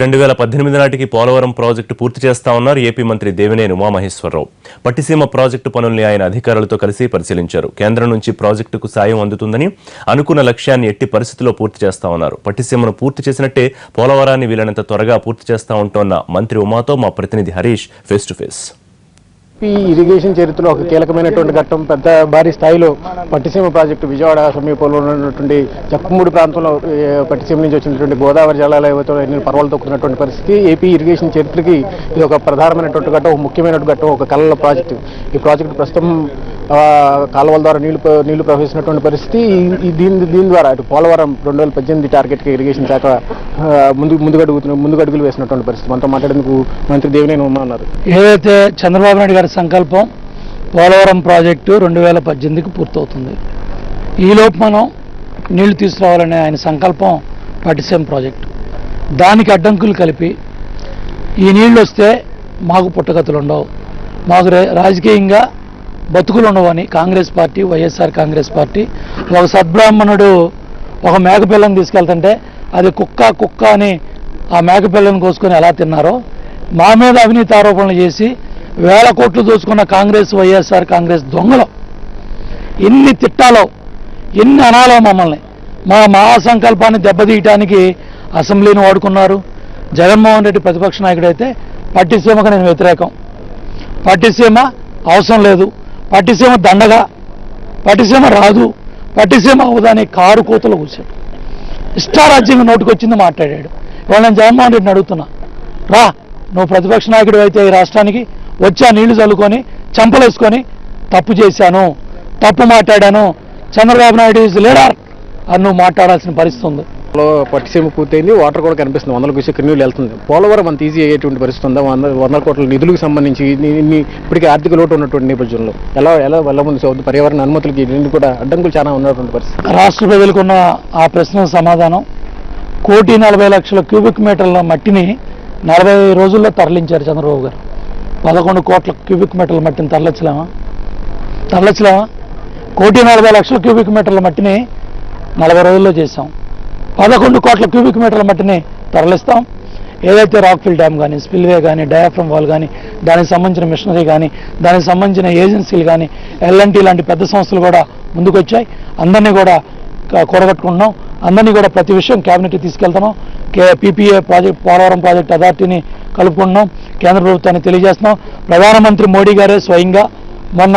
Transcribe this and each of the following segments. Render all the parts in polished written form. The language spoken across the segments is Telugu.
2018 నాటికి పోలవరం ప్రాజెక్టు పూర్తి చేస్తా ఉన్నారు ఏపీ మంత్రి దేవినేని ఉమామహేశ్వరరావు. పట్టిసీమ ప్రాజెక్టు పనుల్ని ఆయన అధికారులతో కలిసి పరిశీలించారు. కేంద్రం నుంచి ప్రాజెక్టుకు సాయం అందుతుందని అనుకున్న లక్ష్యాన్ని ఎట్టి పరిస్థితుల్లో పూర్తి చేస్తా ఉన్నారు. పట్టిసీమను పూర్తి చేసినట్టే పోలవరాన్ని వీలైనంత త్వరగా పూర్తి చేస్తా ఉంటోన్న మంత్రి ఉమాతో మా ప్రతినిధి Harish face to face. Irrigation చరిత్రలో ఒక కీలకమైనటువంటి ఘట్టం పెద్ద భారీ స్థాయిలో పట్టిసీమ ప్రాజెక్టు విజయవాడ సమీపంలో ఉన్నటువంటి జక్కుమూడి ప్రాంతంలో పట్టిసీమ నుంచి వచ్చినటువంటి గోదావరి జలాల ఎన్ని పర్వాలు తొక్కుతున్నటువంటి పరిస్థితి. ఏపీ ఇరిగేషన్ చరిత్రకి ఇది ఒక ప్రధానమైనటువంటి ఘట్టం, ఒక ముఖ్యమైన ఘట్టం, ఒక కళల ప్రాజెక్టు. ఈ ప్రాజెక్టు ప్రస్తుతం కాలువల ద్వారా నీళ్లు ప్రవహిస్తున్నటువంటి పరిస్థితి. దీని ద్వారా అటు పోలవరం 2018 టార్గెట్కి ఇరిగేషన్ శాఖ ముందుగడుగులు వేసినటువంటి పరిస్థితి. మనతో మాట్లాడేందుకు మంత్రి దేవినేని ఉమా ఉన్నారు. ఏదైతే చంద్రబాబు నాయుడు గారి సంకల్పం పోలవరం ప్రాజెక్టు 2018కి పూర్తవుతుంది. ఈలోపు మనం నీళ్లు తీసుకురావాలనే ఆయన సంకల్పం పట్టిసీమ ప్రాజెక్టు. దానికి అడ్డంకులు కలిపి ఈ నీళ్లు వస్తే మాకు పుట్టగతులు ఉండవు, మాకు రాజకీయంగా బతుకులు ఉండవని కాంగ్రెస్ పార్టీ, వైఎస్ఆర్ కాంగ్రెస్ పార్టీ ఒక సద్బ్రాహ్మణుడు ఒక మేకపిల్లని తీసుకెళ్తుంటే అది కుక్క అని ఆ మేకపిల్లని కోసుకొని ఎలా తిన్నారో మా మీద అవినీతి ఆరోపణలు చేసి 1000 కోట్లు దోచుకున్న కాంగ్రెస్, వైఎస్ఆర్ కాంగ్రెస్ దొంగలు ఎన్ని తిట్టాలో ఎన్ని అనాలో మమ్మల్ని మా సంకల్పాన్ని దెబ్బతీయటానికి అసెంబ్లీని వాడుకున్నారు. జగన్మోహన్ రెడ్డి ప్రతిపక్ష నాయకుడైతే పట్టిసీమకు నేను వ్యతిరేకం, పట్టిసీమ అవసరం లేదు, పట్టిసీమ దండగా, పట్టిసీమ రాదు, పట్టిసీమ అవదని కారు కూతలు కూర్చాడు. ఇష్టారాజ్యంగా నోటుకొచ్చింది మాట్లాడాడు. ఇవాళ నేను జగన్మోహన్ రెడ్డిని అడుగుతున్నా, రా నువ్వు ప్రతిపక్ష నాయకుడు అయితే ఈ రాష్ట్రానికి వచ్చి ఆ నీళ్లు చల్లుకొని చంపలేసుకొని తప్పు చేశాను, తప్పు మాట్లాడాను, చంద్రబాబు నాయుడు ఈజ్ లీడర్ అని నువ్వు మాట్లాడాల్సిన పరిస్థితి ఉంది. పట్టిసీమ పూర్తయింది, వాటర్ కూడా కనిపిస్తుంది, 100 క్యూసెక్ నీళ్ళు వెళ్తుంది. పోలవరం అంత ఈజీ అయ్యేటువంటి పరిస్థితి ఉందా? 100 కోట్ల నిధులకు సంబంధించి ఇప్పటికీ ఆర్థిక లోటు ఉన్నటువంటి నేపథ్యంలో ఎలా వెళ్ళముందు అవుతుంది? పర్యావరణ అనుమతులకి కూడా అడ్డంకులు చాలా ఉన్నటువంటి పరిస్థితి. రాష్ట్ర ప్రజలకున్న ఆ ప్రశ్నకు సమాధానం 1,40,00,000 క్యూబిక్ మీటర్ల మట్టిని 40 రోజుల్లో తరలించారు చంద్రబాబు గారు. 11 కోట్ల క్యూబిక్ మీటర్ల మట్టిని తరలించలేమా? 1,40,00,000 క్యూబిక్ మీటర్ల మట్టిని 40 రోజుల్లో చేశాం. 11 కోట్ల క్యూబిక్ మీటర్ల మట్టిని తరలిస్తాం. ఏదైతే రాక్ఫిల్ డ్యామ్ కానీ, స్పిల్వే కానీ, డయాఫ్రమ్ వాల్ కానీ, దానికి సంబంధించిన మిషనరీ కానీ, దానికి సంబంధించిన ఏజెన్సీలు కానీ, ఎల్ఎన్టీ లాంటి పెద్ద సంస్థలు కూడా ముందుకొచ్చాయి. అందరినీ కూడా కూడగట్టుకుంటున్నాం, అందరినీ కూడా ప్రతి విషయం క్యాబినెట్కి తీసుకెళ్తున్నాం. పీపీఏ ప్రాజెక్ట్, పోలవరం ప్రాజెక్ట్ అథారిటీని కలుపుకుంటున్నాం, కేంద్ర ప్రభుత్వాన్ని తెలియజేస్తున్నాం. ప్రధానమంత్రి మోడీ గారే స్వయంగా మొన్న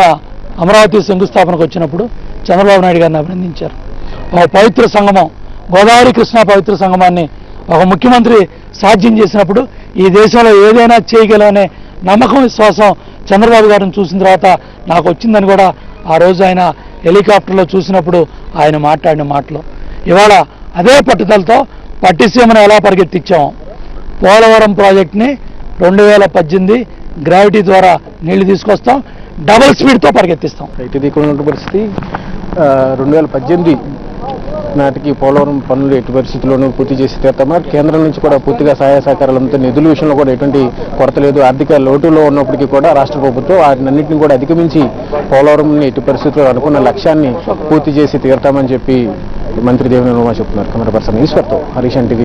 అమరావతి శంకుస్థాపనకు వచ్చినప్పుడు చంద్రబాబు నాయుడు గారిని అభినందించారు. ఒక పవిత్ర సంగమం, గోదావరి కృష్ణా పవిత్ర సంగమాన్ని ఒక ముఖ్యమంత్రి సాధ్యం చేసినప్పుడు ఈ దేశంలో ఏదైనా చేయగలనే నమ్మకం, విశ్వాసం చంద్రబాబు గారిని చూసిన తర్వాత నాకు వచ్చిందని కూడా ఆ రోజు ఆయన హెలికాప్టర్లో చూసినప్పుడు ఆయన మాట్లాడిన మాటలు. ఇవాళ అదే పట్టుదలతో పట్టిసీమను ఎలా పరిగెత్తించాము, పోలవరం ప్రాజెక్ట్ని 2018 గ్రావిటీ ద్వారా నీళ్లు తీసుకొస్తాం, డబుల్ స్పీడ్తో పరిగెత్తిస్తాం. రైతు దిక్కున్న పరిస్థితి 2018 నాటికి పోలవరం పనులు ఎట్టి పరిస్థితుల్లోనూ పూర్తి చేసి తీరుతామన్నారు. కేంద్రం నుంచి కూడా పూర్తిగా సహాయ సహకారాలంతా నిధుల విషయంలో కూడా ఎటువంటి కొరత లేదు. ఆర్థిక లోటులో ఉన్నప్పటికీ కూడా రాష్ట్ర ప్రభుత్వం వాటినన్నింటినీ కూడా అధిగమించి పోలవరంని ఎట్టి పరిస్థితుల్లో అనుకున్న లక్ష్యాన్ని పూర్తి చేసి తీరుతామని చెప్పి మంత్రి దేవినేని ఉమా చెప్తున్నారు. కెమెరా పర్సన్ ఈశ్వర్తో హరీష్ టీవీ.